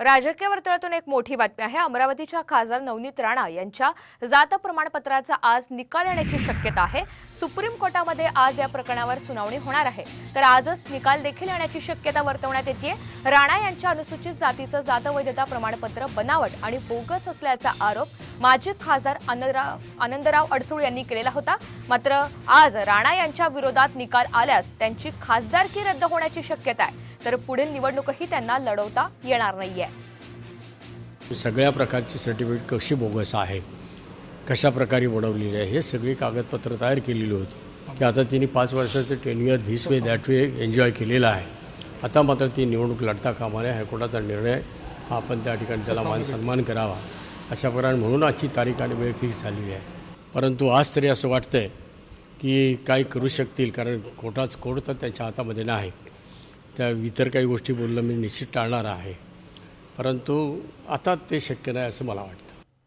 राजकीय वर्तुळातून एक मोठी बातमी आहे। अमरावतीच्या खासदार नवनीत राणा यांच्या जात प्रमाणपत्राचा आज निकाल येण्याची शक्यता आहे। सुप्रीम कोर्टामध्ये आज या प्रकरणावर सुनावणी होणार आहे, तर आजच निकाल देखील येण्याची शक्यता वर्तवण्यात येते। राणा यांच्या अनुसूचित जातीचं जात वैधता प्रमाणपत्र बनावट आणि बोगस असल्याचा आरोप माजी खासदार आनंदराव अडसूळ यांनी केलेला होता। मात्र आज राणा यांच्या विरोधात निकाल आल्यास त्यांची खासदारकी रद्द होण्याची शक्यता आहे, तर पुढील निवडणूकही त्यांना लढवता येणार नाहीये। सगळ्या प्रकारची सर्टिफिकेट कशी बोगस आहे, कशा प्रकारे बनवलेली आहे, हे सगळी कागदपत्र तयार केलेली होती की आता तिने 5 वर्षाचं tenure this way that way enjoy केलेला आहे। आता मात्र ती निवडणूक लढता कामा नये, हायकोर्टाचा निर्णय हा आपण त्या ठिकाणी त्याला मान सन्मान करावा अशा प्रकारे म्हणून आजची तारीख आणि वेळ फिक्स झालेली आहे। परंतु आज तरी असं वाटतंय की काय करू शकतील, कारण कोर्ट तर त्यांच्या हातामध्ये नाही। त्या इतर काही गोष्टी बोलणं मी निश्चित टाळणार आहे, परंतु आता ते शक्य नाही असं मला वाटतं।